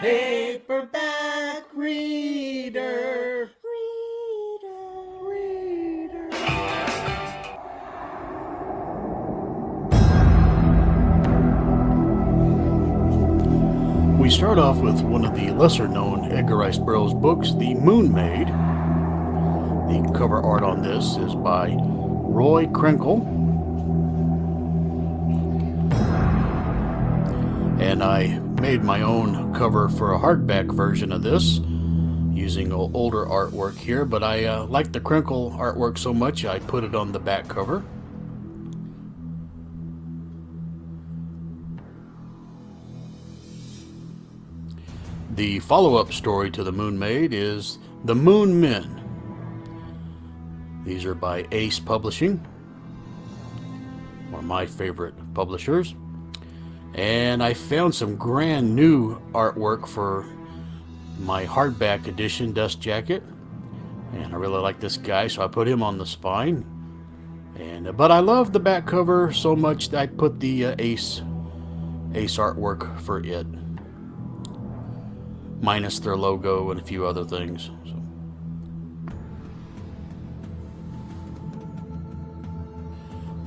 Paperback reader. We start off with one of the lesser-known Edgar Rice Burroughs books, The Moon Maid. The cover art on this is by Roy Krinkle. And I made my own cover for a hardback version of this using older artwork here, but I like the Krinkle artwork so much I put it on the back cover. The follow-up story to The Moon Maid is The Moon Men. These are by Ace Publishing, one of my favorite publishers. And I found some grand new artwork for my hardback edition Dust Jacket. And I really like this guy, so I put him on the spine. But I love the back cover so much that I put the Ace artwork for it, minus their logo and a few other things. So.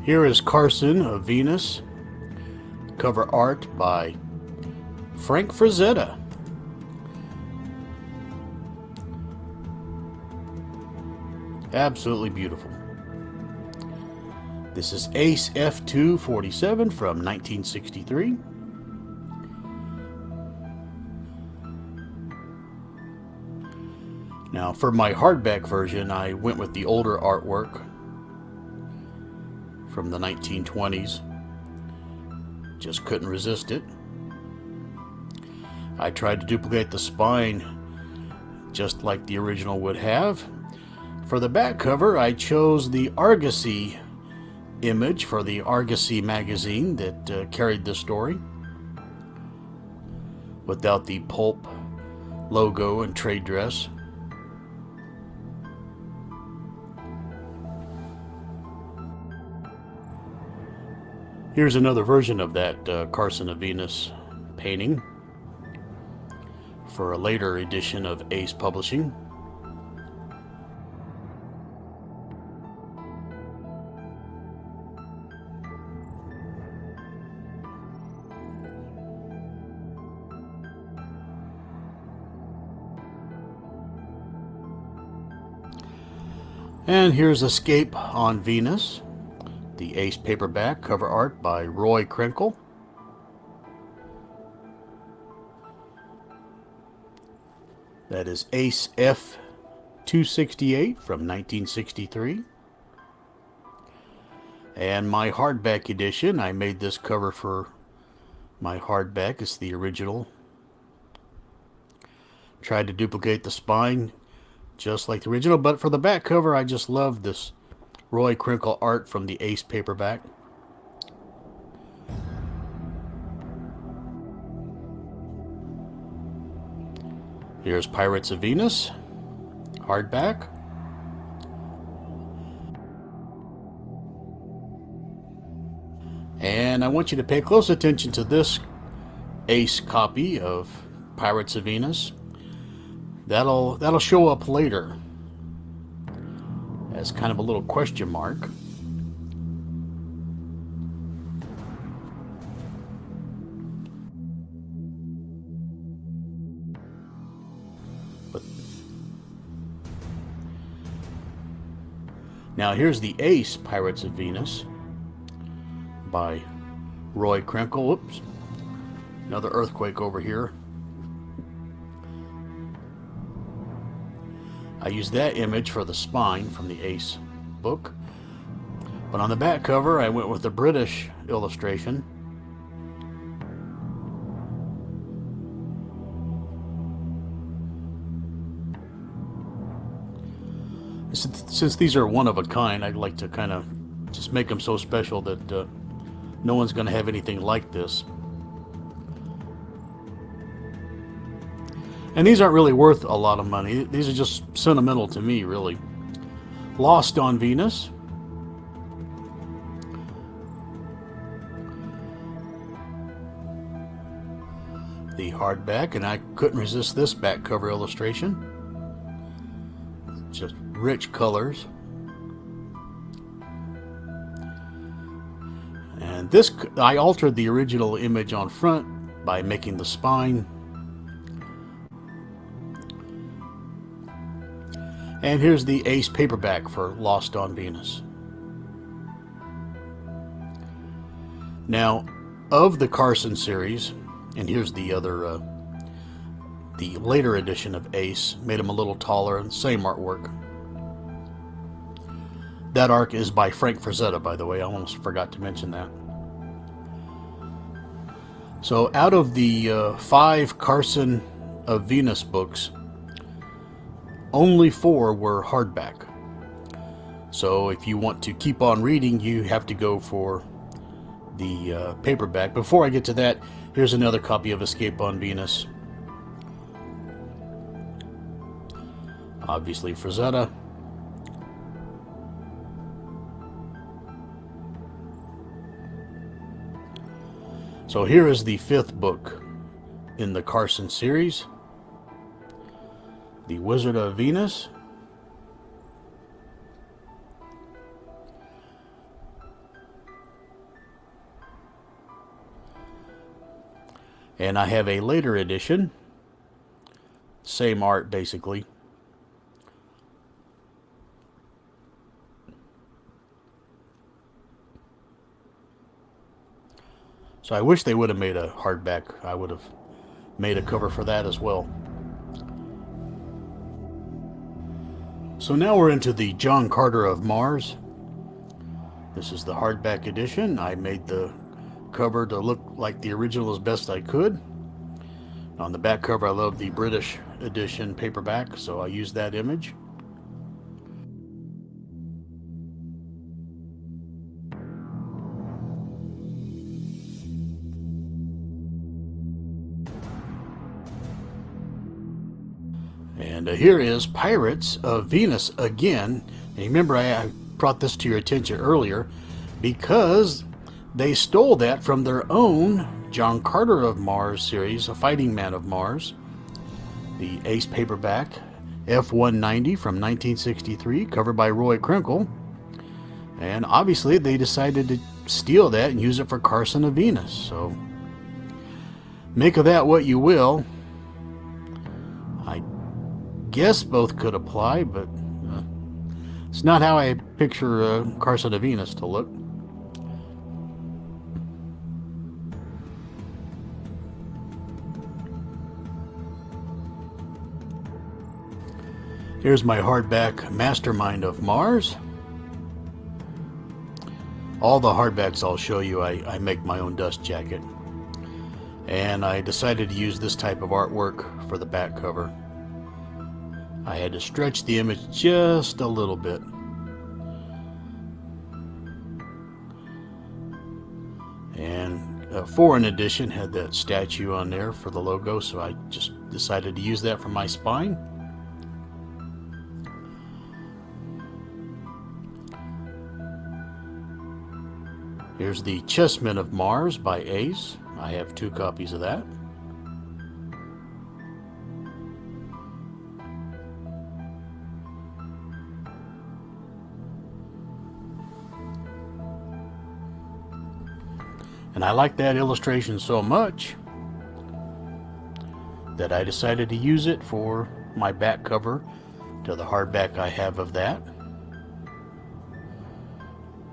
Here is Carson of Venus, cover art by Frank Frazetta. Absolutely beautiful. This is Ace F247 from 1963. Now, for my hardback version, I went with the older artwork from the 1920s. Just couldn't resist it. I tried to duplicate the spine just like the original would have. For the back cover, I chose the Argosy image for the Argosy magazine that carried the story, without the pulp logo and trade dress. Here's another version of that Carson of Venus painting for a later edition of Ace Publishing. And here's Escape on Venus, the Ace paperback, cover art by Roy Krinkle. That is Ace F268 from 1963. And my hardback edition, I made this cover for my hardback. It's the original. Tried to duplicate the spine just like the original, but for the back cover, I just love this Roy Krinkle art from the Ace paperback. Here's Pirates of Venus, hardback. And I want you to pay close attention to this Ace copy of Pirates of Venus. That'll show up later as kind of a little question mark. But now here's the Ace Pirates of Venus by Roy Krinkle. Oops, another earthquake over here. I used that image for the spine from the Ace book. But on the back cover, I went with the British illustration. Since these are one of a kind, I'd like to kind of just make them so special that no one's going to have anything like this. And these aren't really worth a lot of money. These are just sentimental to me, really. Lost on Venus. The hardback, and I couldn't resist this back cover illustration. Just rich colors. And this, I altered the original image on front by making the spine. And here's the Ace paperback for Lost on Venus. Now, of the Carson series, and here's the other, the later edition of Ace, made him a little taller, and same artwork. That arc is by Frank Frazetta, by the way. I almost forgot to mention that. So out of the 5 Carson of Venus books, only 4 were hardback. So if you want to keep on reading, you have to go for the paperback. Before I get to that, here's another copy of Escape on Venus. Obviously Frazetta. So here is the 5th book in the Carson series, The Wizard of Venus. And I have a later edition, same art basically. So I wish they would have made a hardback. I would have made a cover for that as well. So now we're into the John Carter of Mars. This is the hardback edition. I made the cover to look like the original as best I could. On the back cover, I love the British edition paperback, so I used that image. And here is Pirates of Venus again. And remember, I brought this to your attention earlier because they stole that from their own John Carter of Mars series, A Fighting Man of Mars. The Ace paperback, F-190 from 1963, covered by Roy Krinkle. And obviously they decided to steal that and use it for Carson of Venus. So make of that what you will. I guess both could apply, but it's not how I picture Carson of Venus to look. Here's my hardback Mastermind of Mars. All the hardbacks I'll show you, I make my own dust jacket. And I decided to use this type of artwork for the back cover. I had to stretch the image just a little bit. And a foreign edition had that statue on there for the logo, so I just decided to use that for my spine. Here's the Chessmen of Mars by Ace. I have 2 copies of that. And I like that illustration so much that I decided to use it for my back cover to the hardback I have of that.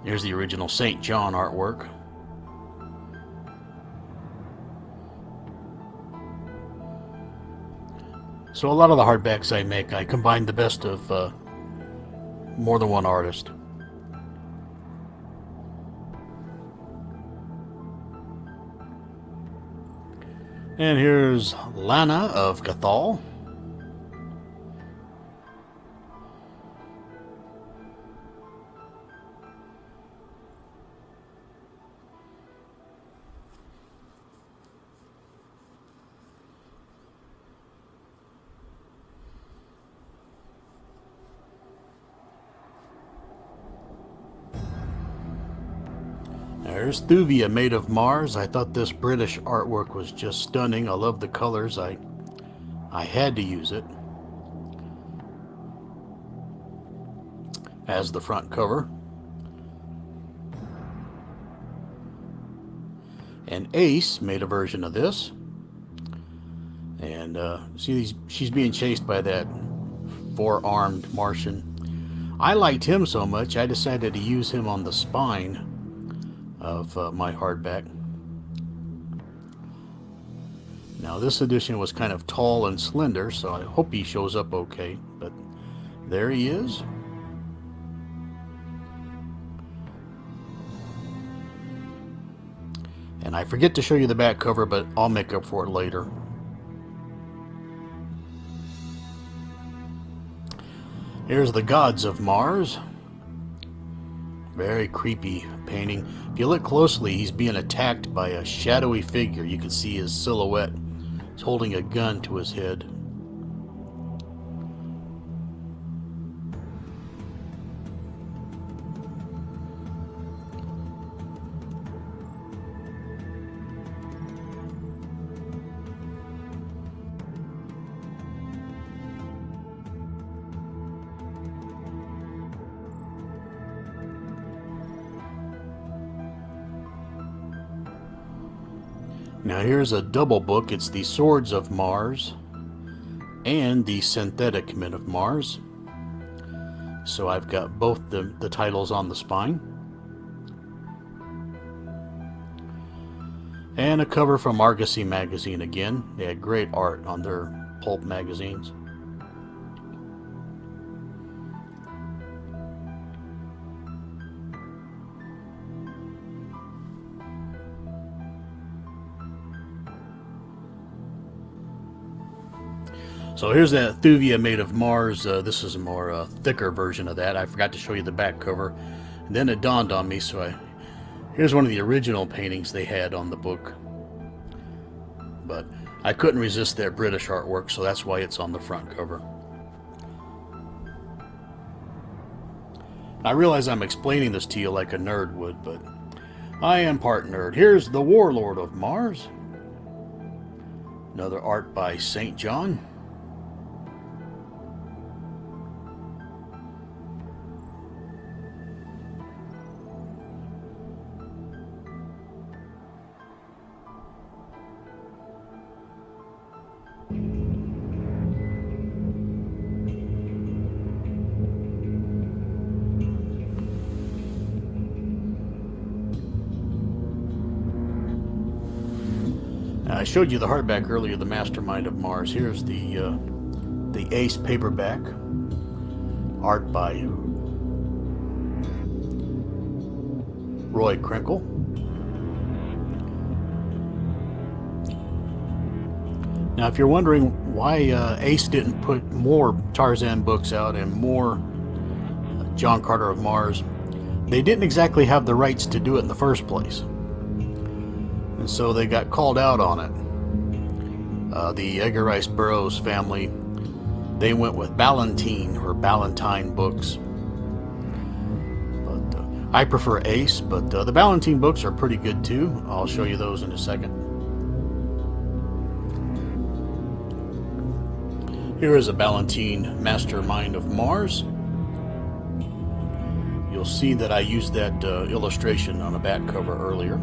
Here's the original St. John artwork. So a lot of the hardbacks I make, I combine the best of more than one artist. And here's Lana of Cathal. There's Thuvia, made of Mars. I thought this British artwork was just stunning. I love the colors. I had to use it as the front cover. And Ace made a version of this. And see, she's being chased by that four-armed Martian. I liked him so much, I decided to use him on the spine of my hardback. Now this edition was kind of tall and slender, so I hope he shows up okay, but there he is. And I forget to show you the back cover, but I'll make up for it later. Here's the Gods of Mars. Very creepy painting. If you look closely, he's being attacked by a shadowy figure. You can see his silhouette. He's holding a gun to his head. Now here's a double book. It's the Swords of Mars and the Synthetic Men of Mars. So I've got both the titles on the spine. And a cover from Argosy magazine again. They had great art on their pulp magazines. So here's that Thuvia, made of Mars. This is a more thicker version of that. I forgot to show you the back cover. And then it dawned on me, so here's one of the original paintings they had on the book. But I couldn't resist that British artwork, so that's why it's on the front cover. I realize I'm explaining this to you like a nerd would, but I am part nerd. Here's the Warlord of Mars. Another art by St. John. I showed you the hardback earlier, the Mastermind of Mars. Here's the Ace paperback, art by Roy Crinkle. Now, if you're wondering why Ace didn't put more Tarzan books out and more John Carter of Mars, they didn't exactly have the rights to do it in the first place. And so they got called out on it. The Edgar Rice Burroughs family, they went with Ballantine or Ballantine books. But I prefer Ace, but the Ballantine books are pretty good too. I'll show you those in a second. Here is a Ballantine Mastermind of Mars. You'll see that I used that illustration on a back cover earlier.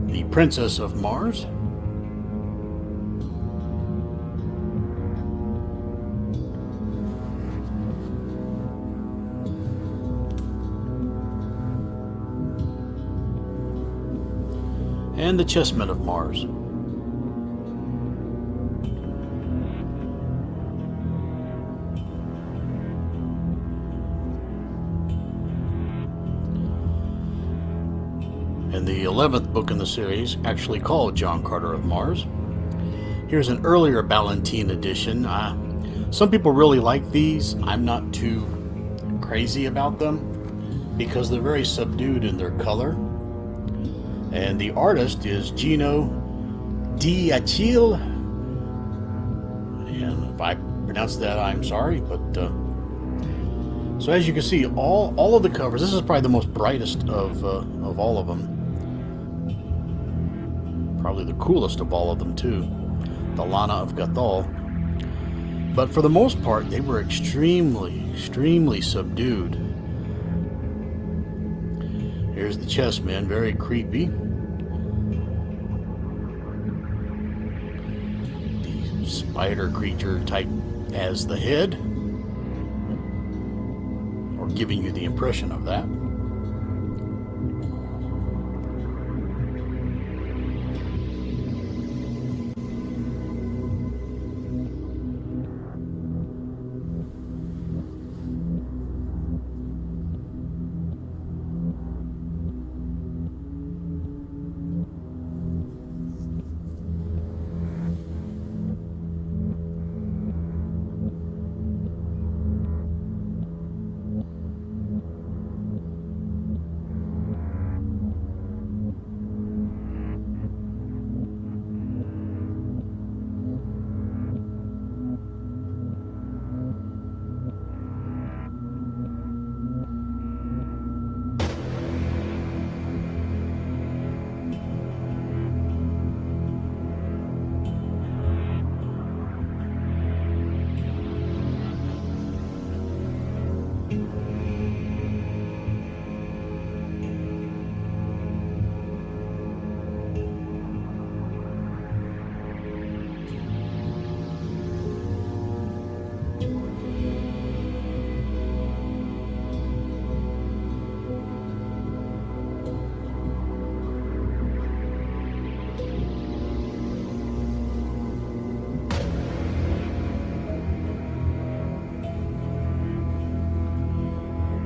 The Princess of Mars. And the Chessmen of Mars. And the 11th book in the series, actually called John Carter of Mars. Here's an earlier Ballantine edition. Some people really like these. I'm not too crazy about them because they're very subdued in their color. And the artist is Gino Di Achille If I pronounced that, I'm sorry. But so as you can see, all of the covers. This is probably the most brightest of all of them. Probably the coolest of all of them too. The Lana of Gathol. But for the most part, they were extremely subdued. Here's the chessman, very creepy. The spider creature type as the head, or giving you the impression of that.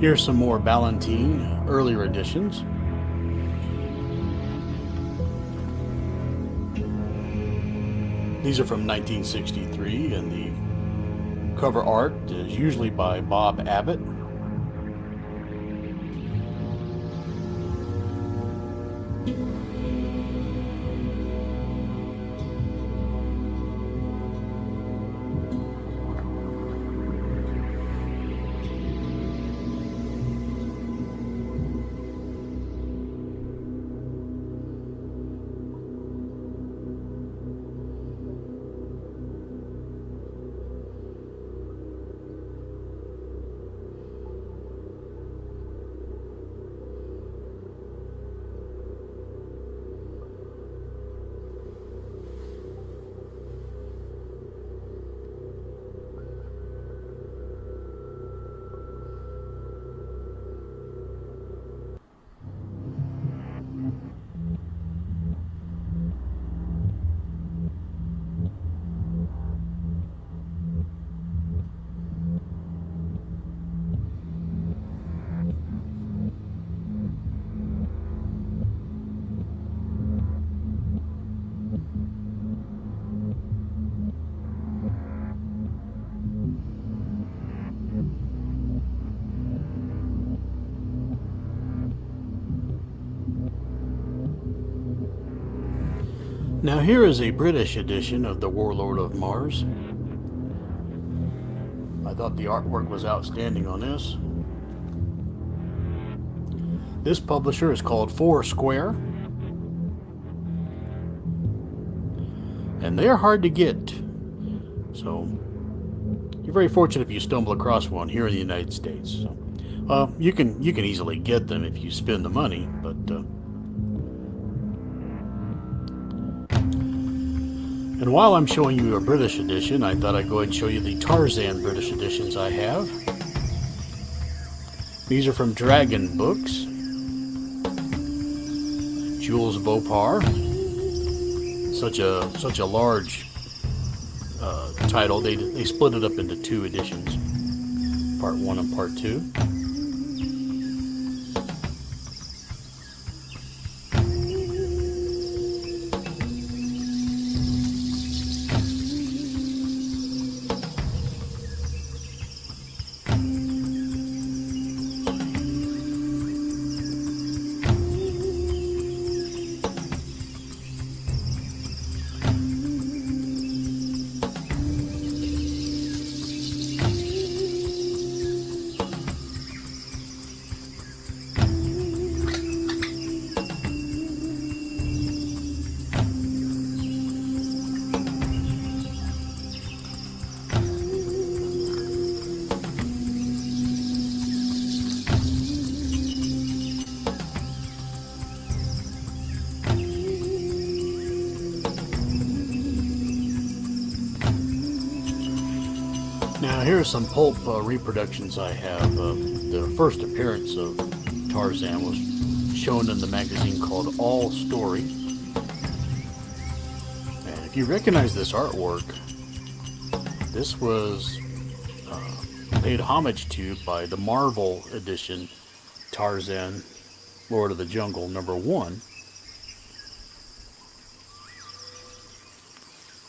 Here's some more Ballantine, earlier editions. These are from 1963, and the cover art is usually by Bob Abbott. Now here is a British edition of The Warlord of Mars. I thought the artwork was outstanding on this. This publisher is called Foursquare, and they're hard to get. So you're very fortunate if you stumble across one here in the United States. So, you can easily get them if you spend the money, but and while I'm showing you a British edition, I thought I'd go ahead and show you the Tarzan British editions I have. These are from Dragon Books. Jules Bopar. Such a large title. They split it up into two editions, part 1 and part 2. here's some pulp reproductions I have. The first appearance of Tarzan was shown in the magazine called All Story. And if you recognize this artwork, this was paid homage to by the Marvel edition Tarzan, Lord of the Jungle #1.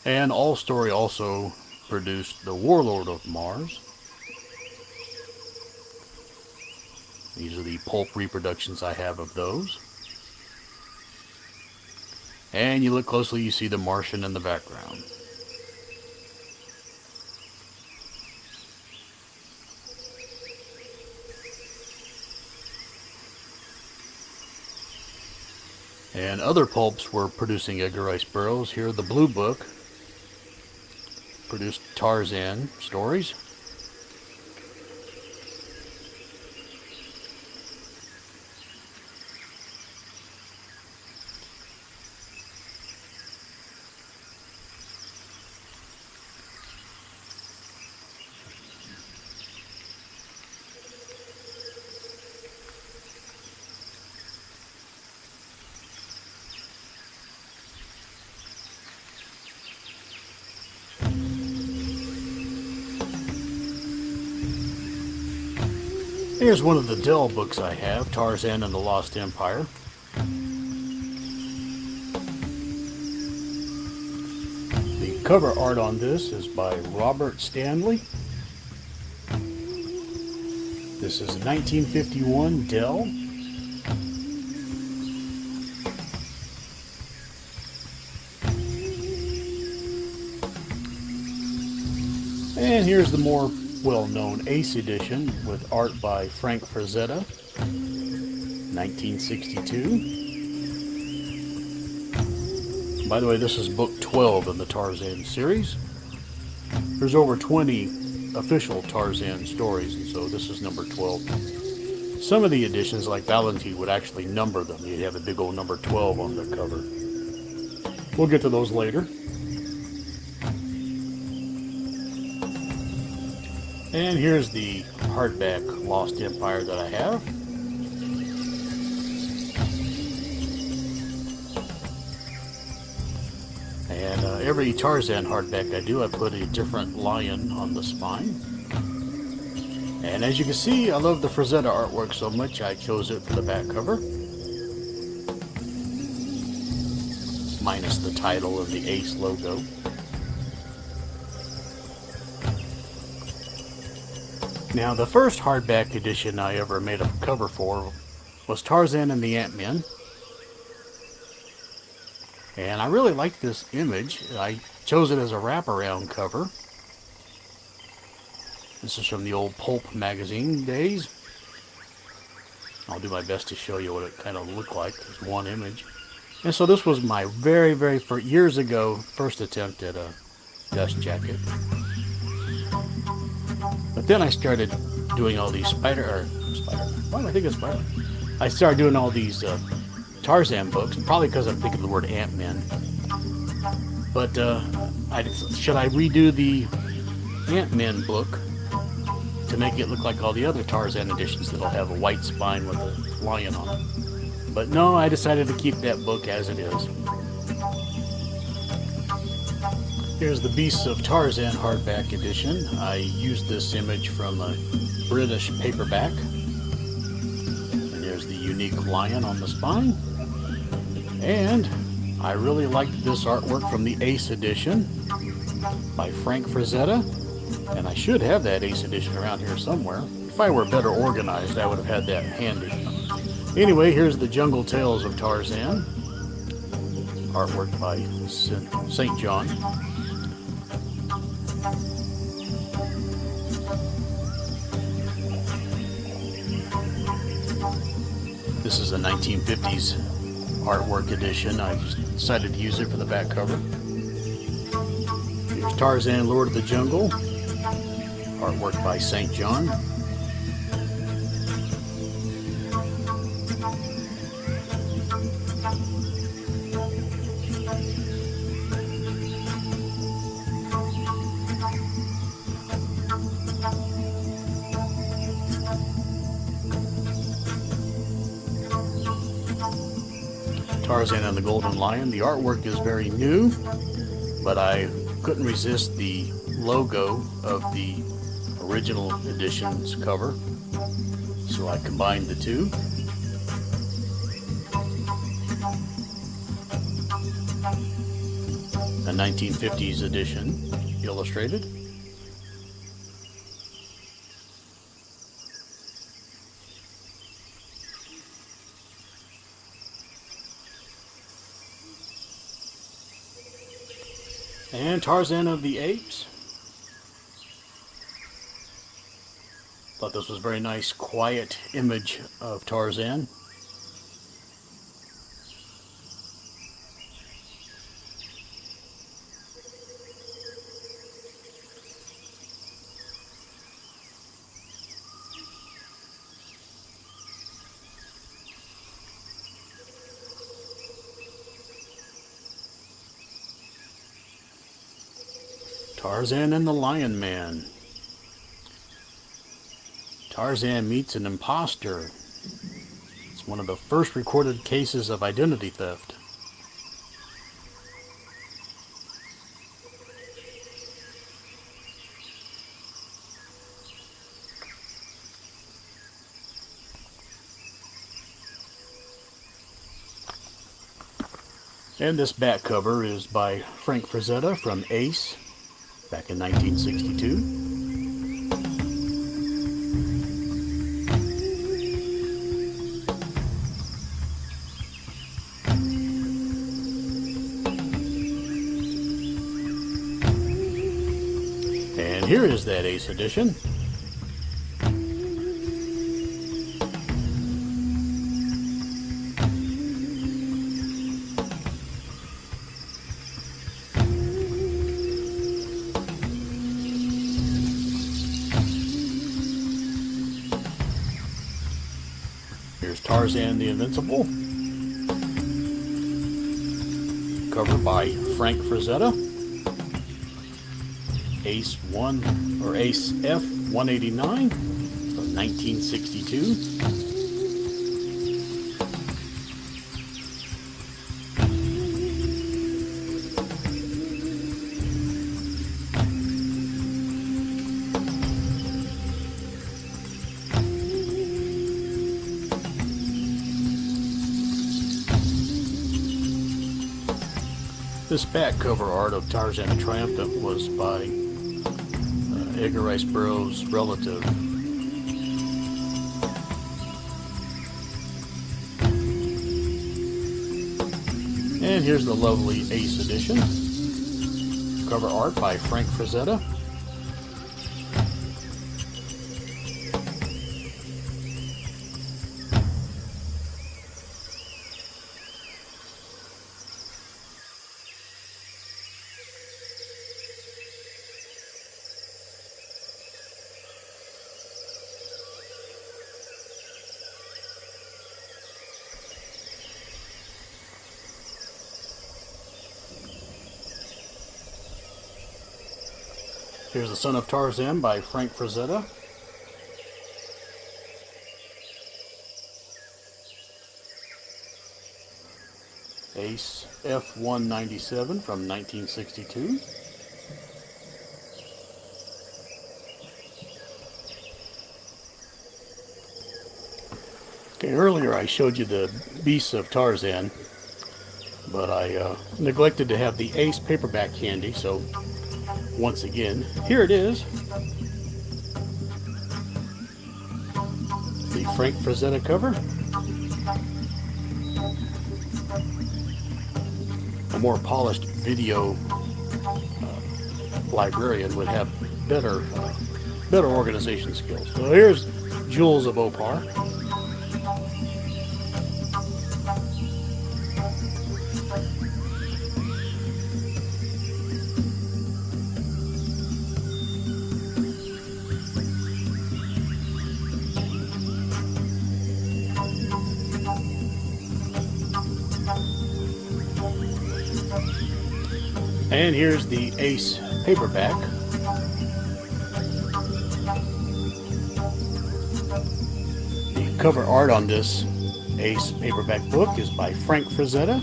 And All Story also produced The Warlord of Mars. These are the pulp reproductions I have of those. And you look closely, you see the Martian in the background. And other pulps were producing Edgar Rice Burroughs. Here, the Blue Book produced Tarzan stories. Here's one of the Dell books I have, Tarzan and the Lost Empire. The cover art on this is by Robert Stanley. This is a 1951 Dell. And here's the more well-known Ace edition with art by Frank Frazetta, 1962. By the way, this is book 12 in the Tarzan series. There's over 20 official Tarzan stories, and so this is number 12. Some of the editions, like Valentine, would actually number them. You'd have a big old number 12 on the cover. We'll get to those later. And here's the hardback Lost Empire that I have. And every Tarzan hardback I do, I put a different lion on the spine. And as you can see, I love the Frazetta artwork so much, I chose it for the back cover. Minus the title and the Ace logo. Now, the first hardback edition I ever made a cover for was Tarzan and the Ant-Men. And I really liked this image. I chose it as a wraparound cover. This is from the old pulp magazine days. I'll do my best to show you what it kind of looked like. There's one image. And so this was my very years ago, first attempt at a dust jacket. But then I started doing all these why do I think it's Spider? I started doing all these Tarzan books, probably because I'm thinking of the word Ant-Man. But should I redo the Ant-Man book to make it look like all the other Tarzan editions that'll have a white spine with a lion on it? But no, I decided to keep that book as it is. Here's the Beasts of Tarzan hardback edition. I used this image from a British paperback. And there's the unique lion on the spine. And I really liked this artwork from the Ace edition by Frank Frazetta. And I should have that Ace edition around here somewhere. If I were better organized, I would have had that handy. Anyway, here's the Jungle Tales of Tarzan. Artwork by St. John. This is a 1950s artwork edition. I just decided to use it for the back cover. Here's Tarzan, Lord of the Jungle. Artwork by St. John. Tarzan and the Golden Lion. The artwork is very new, but I couldn't resist the logo of the original edition's cover, so I combined the two. A 1950s edition, illustrated. And Tarzan of the Apes. Thought this was a very nice, quiet image of Tarzan. Tarzan and the Lion Man. Tarzan meets an imposter. It's one of the first recorded cases of identity theft. And this back cover is by Frank Frazetta from Ace, back in 1962. And here is that Ace edition. Here's Tarzan the Invincible, cover by Frank Frazetta, Ace 1 or Ace F 189 from 1962. This back cover art of Tarzan the Triumphant was by Edgar Burroughs' relative. And here's the lovely Ace edition. Cover art by Frank Frazetta. Here's The Son of Tarzan by Frank Frazetta. Ace F197 from 1962. Okay, earlier I showed you the Beasts of Tarzan, but I neglected to have the Ace paperback handy, so once again, here it is. The Frank Frazetta cover. A more polished video librarian would have better organization skills. So here's Jewels of Opar. And here's the Ace paperback. The cover art on this Ace paperback book is by Frank Frazetta.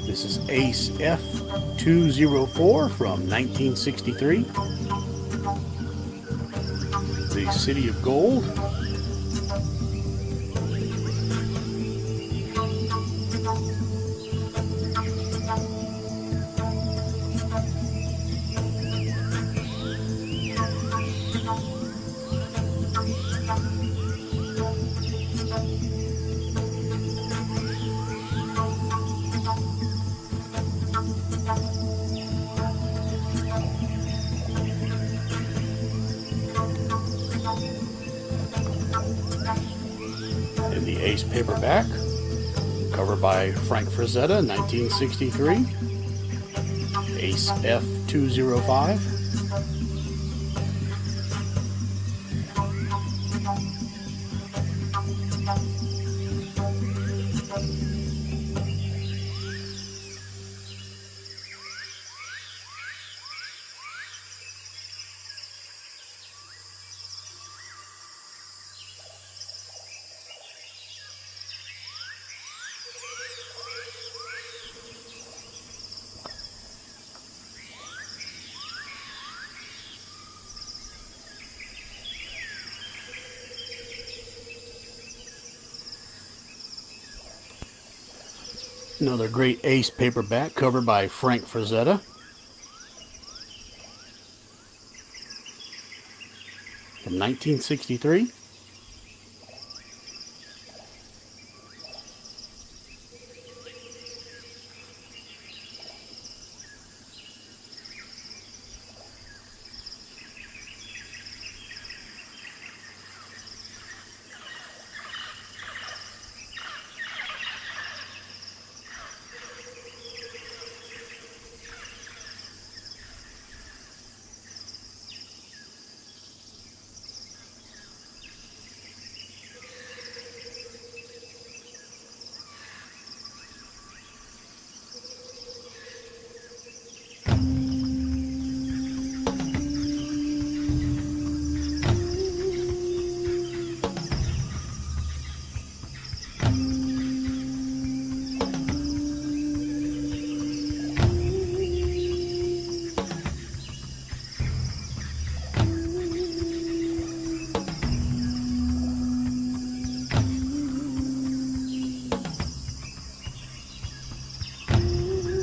This is Ace F204 from 1963. The City of Gold. And the Ace paperback, cover by Frank Frazetta, 1963. Ace F205. Another great Ace paperback, covered by Frank Frazetta. From 1963.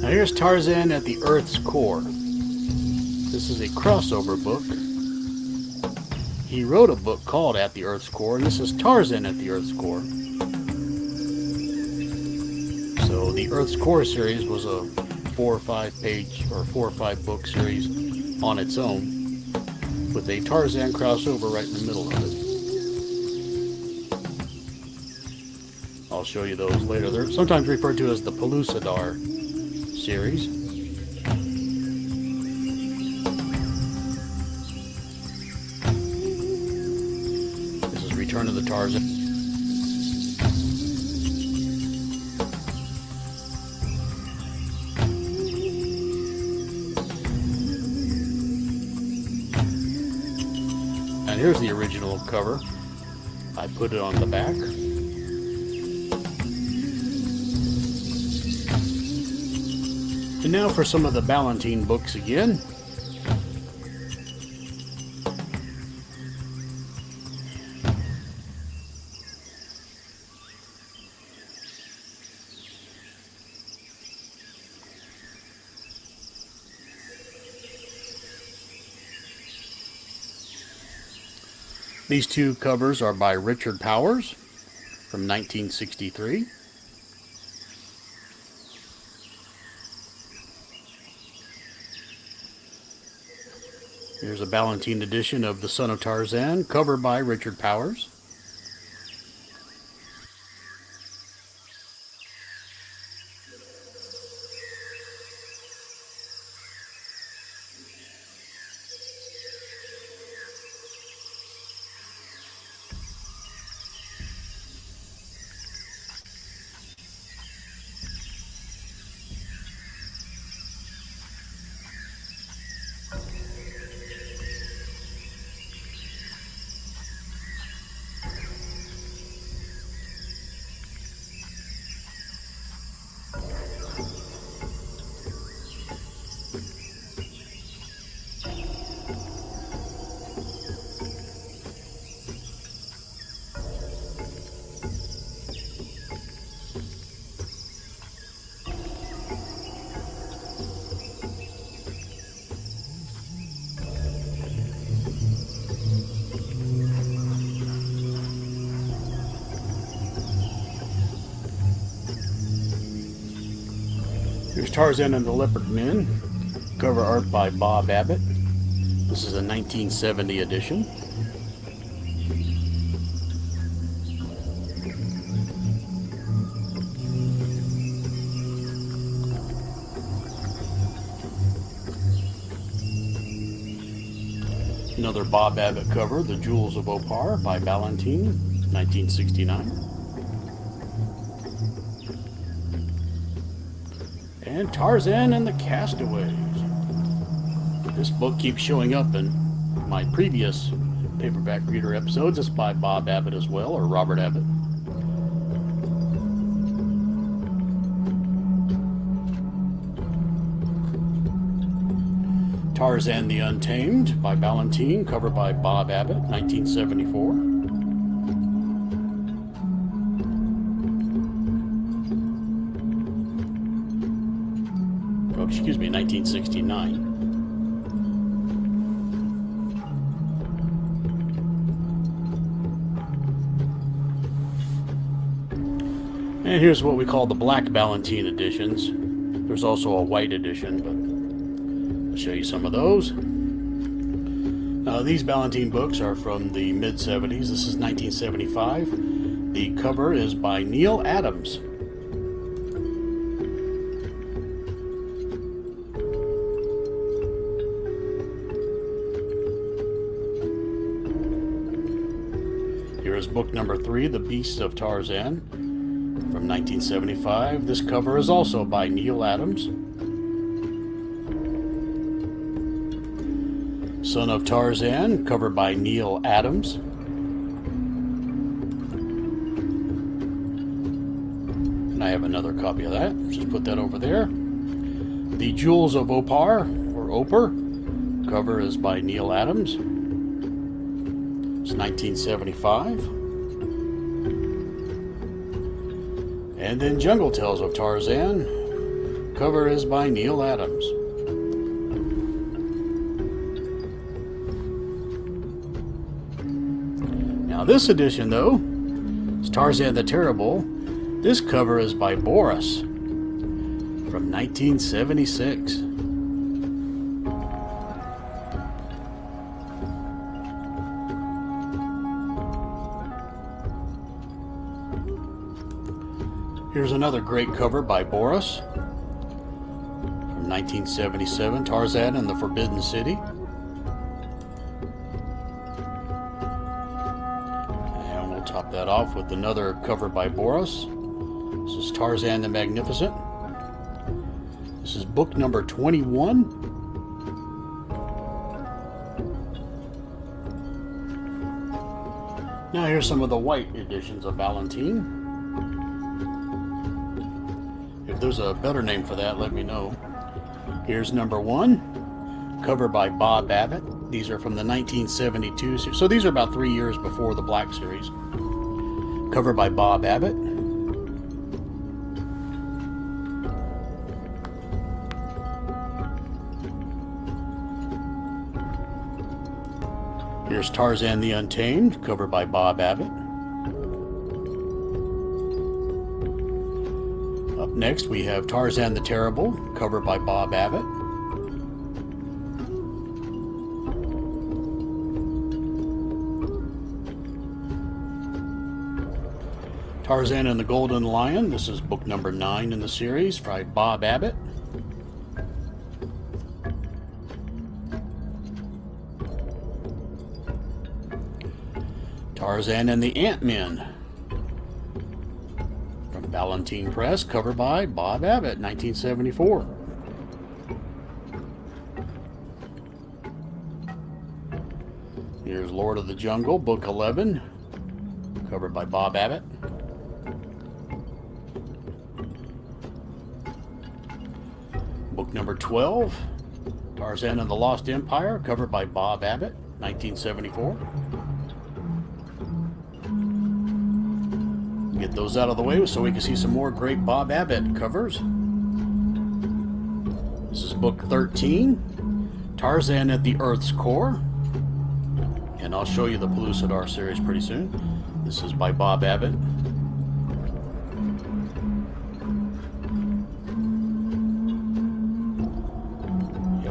Now here's Tarzan at the Earth's Core. This is a crossover book. He wrote a book called At the Earth's Core, and this is Tarzan at the Earth's Core. So the Earth's Core series was a 4 or 5 page or 4 or 5 book series on its own, with a Tarzan crossover right in the middle of it. I'll show you those later. They're sometimes referred to as the Pellucidar series. This is Return of the Tarzan. And here's the original cover. I put it on the back. And now for some of the Ballantine books again. These two covers are by Richard Powers from 1963. Here's a Ballantine edition of The Son of Tarzan, cover by Richard Powers. Here's Tarzan and the Leopard Men, cover art by Bob Abbott. This is a 1970 edition. Another Bob Abbott cover, The Jewels of Opar by Ballantine, 1969. And Tarzan and the Castaways. This book keeps showing up in my previous paperback reader episodes. It's by Bob Abbott as well, or Robert Abbott. Tarzan the Untamed by Ballantine, cover by Bob Abbott, 1974. Oh, excuse me, 1969. And here's what we call the Black Ballantine editions. There's also a white edition, but I'll show you some of those. Now, these Ballantine books are from the mid-70s. This is 1975. The cover is by Neil Adams. Here is book number 3, The Beasts of Tarzan, from 1975. This cover is also by Neil Adams. Son of Tarzan, cover by Neil Adams. And I have another copy of that. Just put that over there. The Jewels of Opar, or Opar, cover is by Neil Adams. It's 1975. And then Jungle Tales of Tarzan, cover is by Neil Adams. Now this edition, though, is Tarzan the Terrible. This cover is by Burroughs from 1976. Here's another great cover by Burroughs from 1977, Tarzan and the Forbidden City. And we'll top that off with another cover by Burroughs. This is Tarzan the Magnificent. This is book number 21. Now here's some of the white editions of Ballantine. If there's a better name for that, let me know. Here's number 1, cover by Bob Abbott. These are from the 1972 series. So these are about 3 years before the Black series. Cover by Bob Abbott. Here's Tarzan the Untamed, cover by Bob Abbott. Up next we have Tarzan the Terrible, cover by Bob Abbott. Tarzan and the Golden Lion, this is book number 9 in the series, by Bob Abbott. Tarzan and the Ant-Men, from Ballantine Press, cover by Bob Abbott, 1974. Here's Lord of the Jungle, book 11, covered by Bob Abbott. Book number 12, Tarzan and the Lost Empire, covered by Bob Abbott, 1974. Get those out of the way so we can see some more great Bob Abbott covers. This is book 13, Tarzan at the Earth's Core. And I'll show you the Pellucidar series pretty soon. This is by Bob Abbott.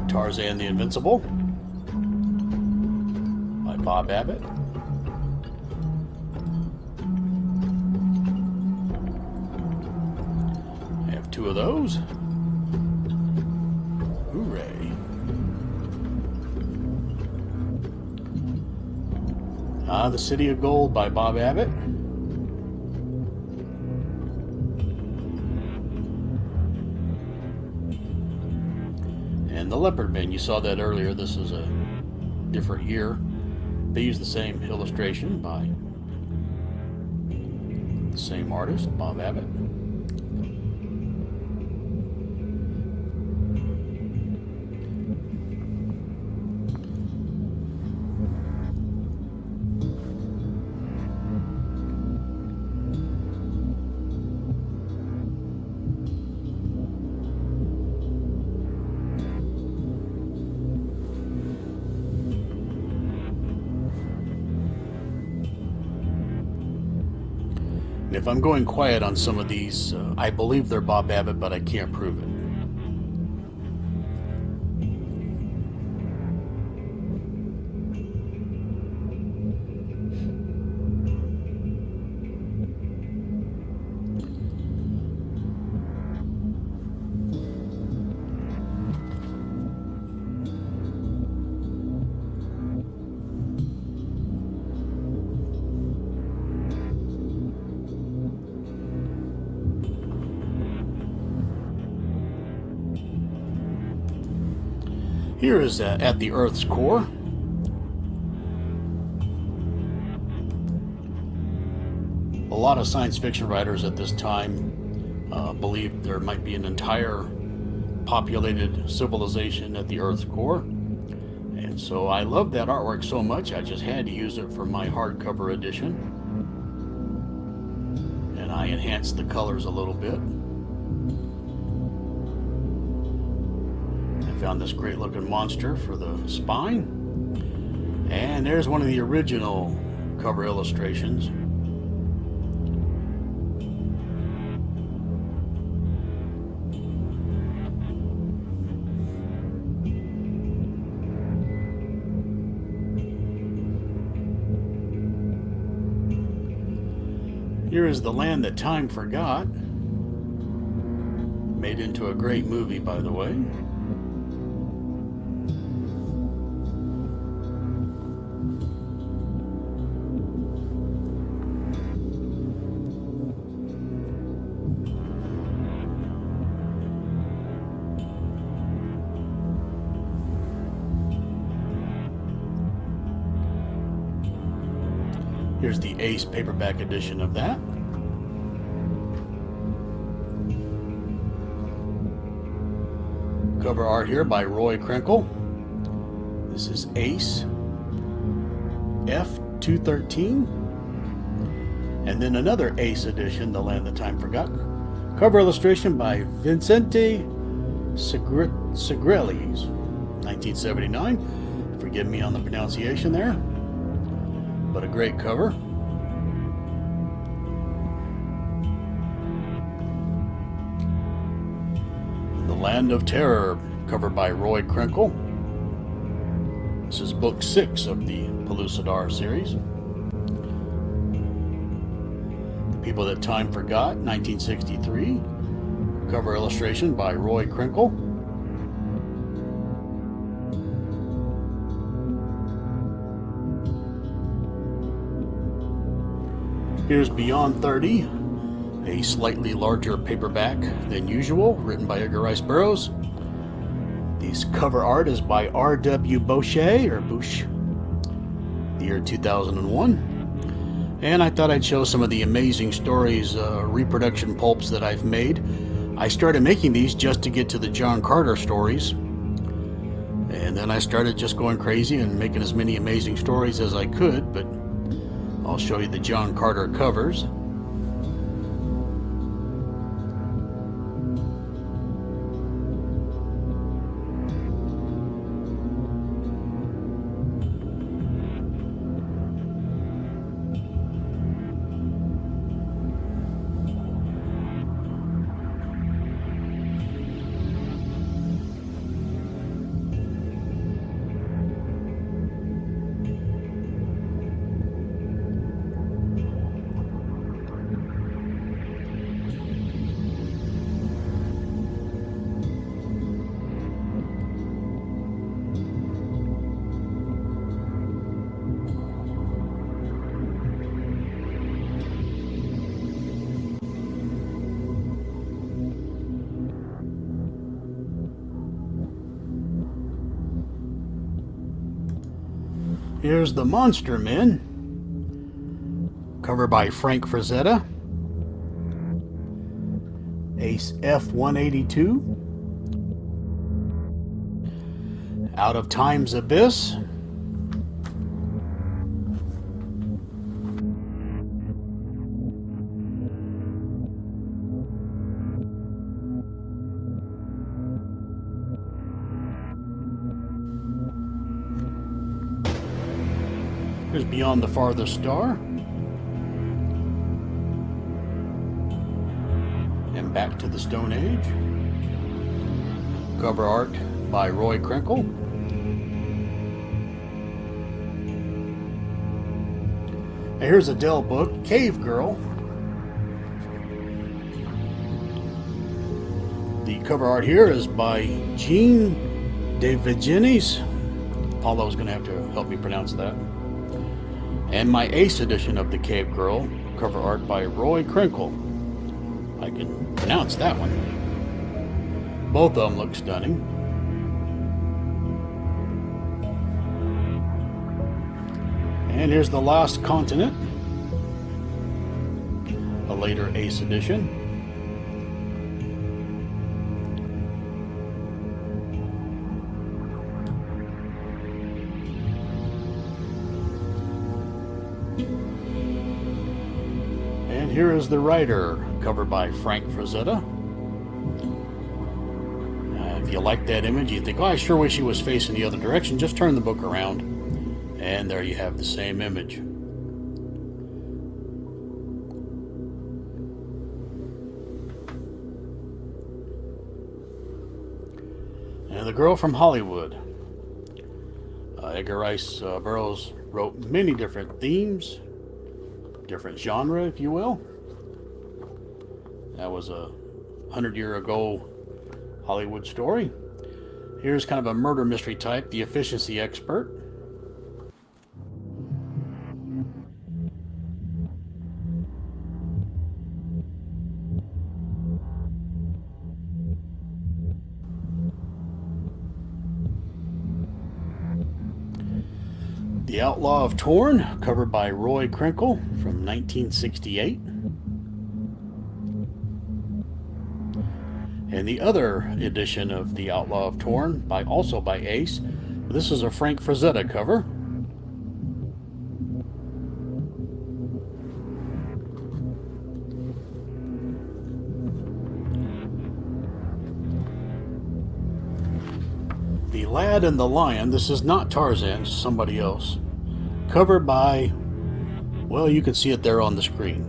Tarzan the Invincible by Bob Abbott. I have two of those. Hooray. The City of Gold by Bob Abbott. And the Leopard Man, you saw that earlier. This is a different year. They use the same illustration by the same artist, Bob Abbott. And if I'm going quiet on some of these, I believe they're Bob Abbott, but I can't prove it. Here is At the Earth's Core. A lot of science fiction writers at this time believed there might be an entire populated civilization at the Earth's core. And so I loved that artwork so much, I just had to use it for my hardcover edition. And I enhanced the colors a little bit. Found this great looking monster for the spine, and there's one of the original cover illustrations. Here is The Land That Time Forgot, made into a great movie, by the way. Here's the Ace paperback edition of that. Cover art here by Roy Krinkle. This is Ace F213. And then another Ace edition, The Land That Time Forgot. Cover illustration by Vincente Segrellis, 1979. Forgive me on the pronunciation there. But a great cover. The Land of Terror, covered by Roy Krinkle. This is book 6 of the Pellucidar series. The People That Time Forgot, 1963. Cover illustration by Roy Krinkle. Here's Beyond 30, a slightly larger paperback than usual, written by Edgar Rice Burroughs. This cover art is by R.W. Boucher, the year 2001. And I thought I'd show some of the amazing stories, reproduction pulps that I've made. I started making these just to get to the John Carter stories. And then I started just going crazy and making as many amazing stories as I could, but I'll show you the John Carter covers. Here's the Monster Men, cover by Frank Frazetta. Ace F-182. Out of Time's Abyss. Here's Beyond the Farthest Star. And Back to the Stone Age. Cover art by Roy Krinkle. And here's a Dell book, Cave Girl. The cover art here is by Jean DeViginis. Paulo's going to have to help me pronounce that. And my Ace edition of the Cave Girl, cover art by Roy Krinkle. I can pronounce that one. Both of them look stunning. And here's The Lost Continent, a later Ace edition. And here is The Rider, covered by Frank Frazetta. If you like that image, you think, oh, I sure wish he was facing the other direction, just turn the book around, and there you have the same image. And The Girl from Hollywood. Edgar Rice Burroughs wrote many different themes, different genre, if you will. That was a 100-year ago Hollywood story. Here's kind of a murder mystery type, The Efficiency Expert. The Outlaw of Torn, covered by Roy Krinkle from 1968. And the other edition of The Outlaw of Torn, also by Ace. This is a Frank Frazetta cover. The Lad and the Lion, this is not Tarzan, it's somebody else. Covered by, well, you can see it there on the screen.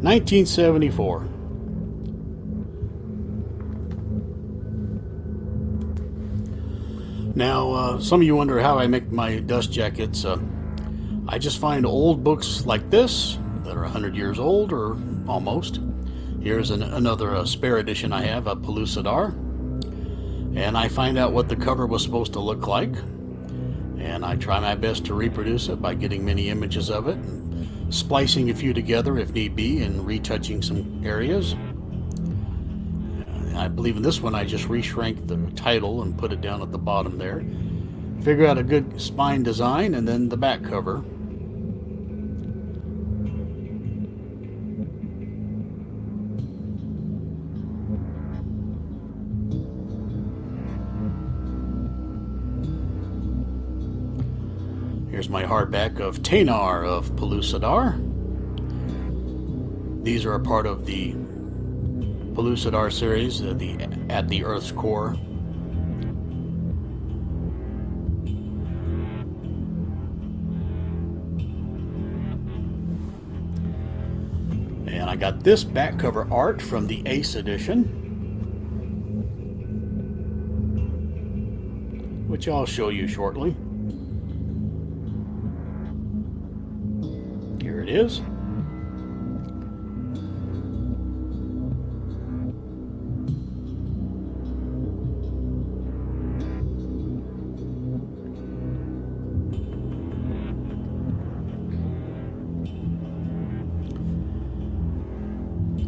1974. Now, some of you wonder how I make my dust jackets. I just find old books like this that are 100 years old or almost. Here's another spare edition I have, a Pellucidar. And I find out what the cover was supposed to look like. And I try my best to reproduce it by getting many images of it, and splicing a few together if need be, and retouching some areas. I believe in this one I just reshrank the title and put it down at the bottom there. Figure out a good spine design, and then the back cover. Here's my hardback of Tanar of Pellucidar. These are a part of the Pellucidar series, At the Earth's Core. And I got this back cover art from the Ace edition, which I'll show you shortly. Here it is.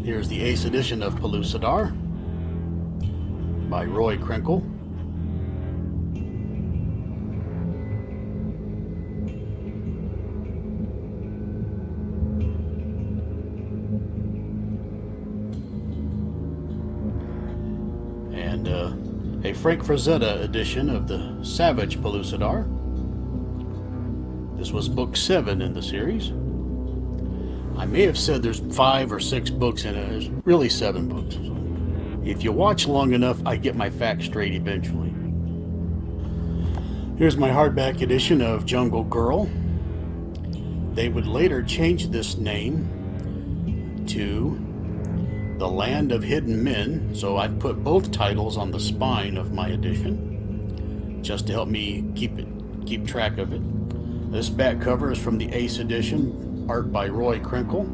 Here's the Ace edition of Pellucidar by Roy Krinkle. and a Frank Frazetta edition of the Savage Pellucidar. This was book 7 in the series. I may have said there's 5 or 6 books in it. There's really 7 books. So if you watch long enough, I get my facts straight eventually. Here's my hardback edition of Jungle Girl. They would later change this name to The Land of Hidden Men, so I put both titles on the spine of my edition just to help me keep track of it. This back cover is from the Ace edition, art by Roy Krinkle.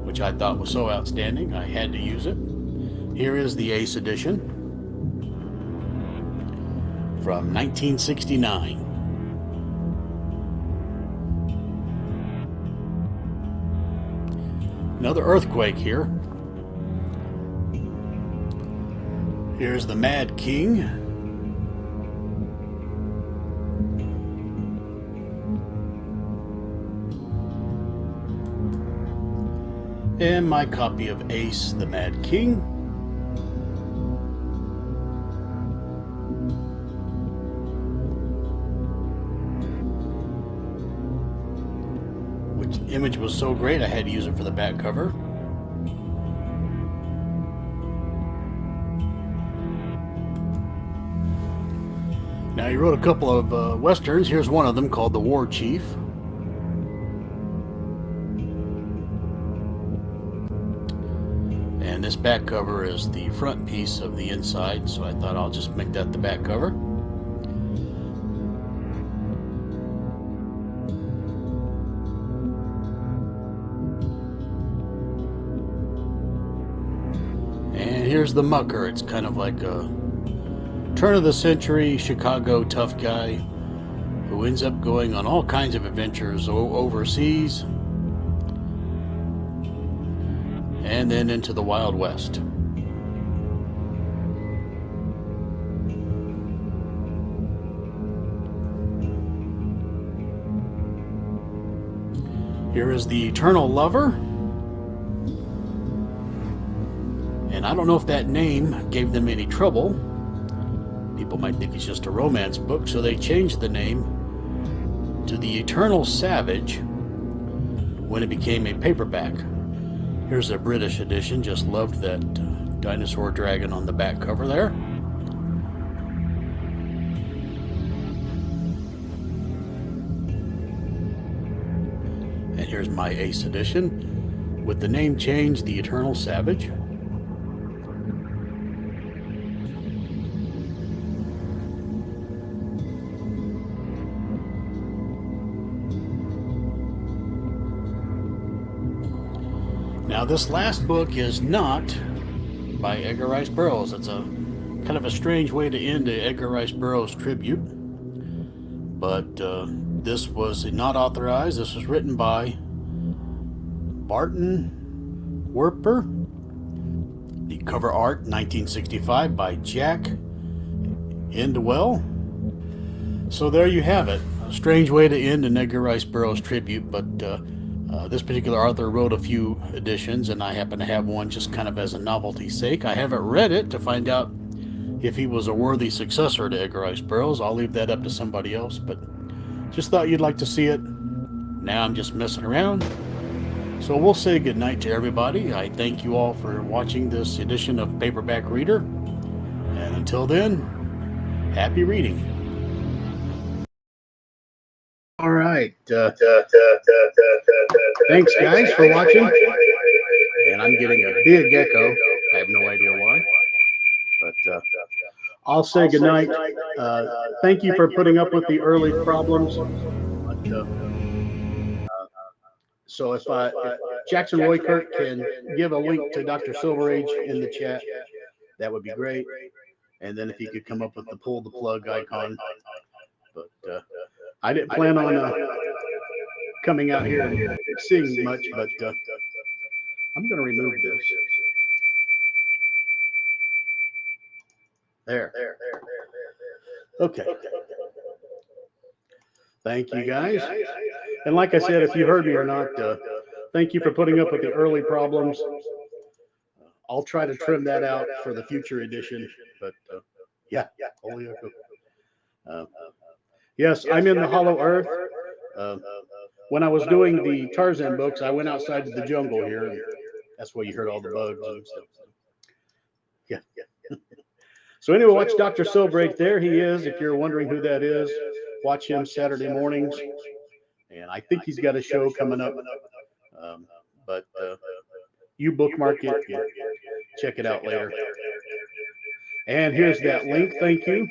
Which I thought was so outstanding, I had to use it. Here is the Ace edition from 1969. Another earthquake here. Here's the Mad King. And my copy of Ace, the Mad King. Which the image was so great I had to use it for the back cover. Now, he wrote a couple of westerns. Here's one of them called The War Chief. And this back cover is the front piece of the inside, so I thought I'll just make that the back cover. And here's the Mucker. It's kind of like a turn-of-the-century Chicago tough guy who ends up going on all kinds of adventures overseas and then into the Wild West. Here is the Eternal Lover. And I don't know if that name gave them any trouble. People might think it's just a romance book, so they changed the name to The Eternal Savage when it became a paperback. Here's a British edition. Just loved that dinosaur dragon on the back cover there. And here's my Ace edition with the name change, The Eternal Savage. Now, this last book is not by Edgar Rice Burroughs. It's a kind of a strange way to end an Edgar Rice Burroughs tribute. But this was not authorized. This was written by Barton Werper. The cover art, 1965, by Jack Endwell. So there you have it. A strange way to end an Edgar Rice Burroughs tribute, but this particular author wrote a few editions, and I happen to have one just kind of as a novelty's sake. I haven't read it to find out if he was a worthy successor to Edgar Rice Burroughs. I'll leave that up to somebody else, but just thought you'd like to see it. Now I'm just messing around. So we'll say goodnight to everybody. I thank you all for watching this edition of Paperback Reader. And until then, happy reading. All right. Thanks, guys, for watching. And I'm getting a big echo. I have no idea why. But I'll say goodnight. Thank you for putting up with the early problems. But, so if Jackson Roykirk can give a link to Dr. Silver Age in the chat, that would be great. And then if he could come up with the pull the plug icon. But I didn't plan on coming out here and seeing much, but I'm going to remove this. There. Okay. Thank you, guys. And like I said, if you heard me or not, thank you for putting up with the early problems. I'll try to trim that out for the future edition. But yeah, holy yes, I'm in the Hollow Earth. Uh, when I was doing the Tarzan books, I went outside to the jungle here. And that's where you heard all the bugs and stuff. Yeah. So anyway, watch Dr. Sobreak there. He is. If you're wondering who that is, watch him Saturday mornings. And I think he's got a show coming up. But you bookmark it and check it out later. And here's that link. Thank you.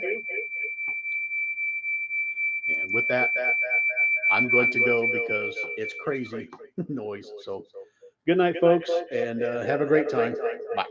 And with that, I'm going to go because it's crazy noise. So good night, folks, and have a great time. Bye.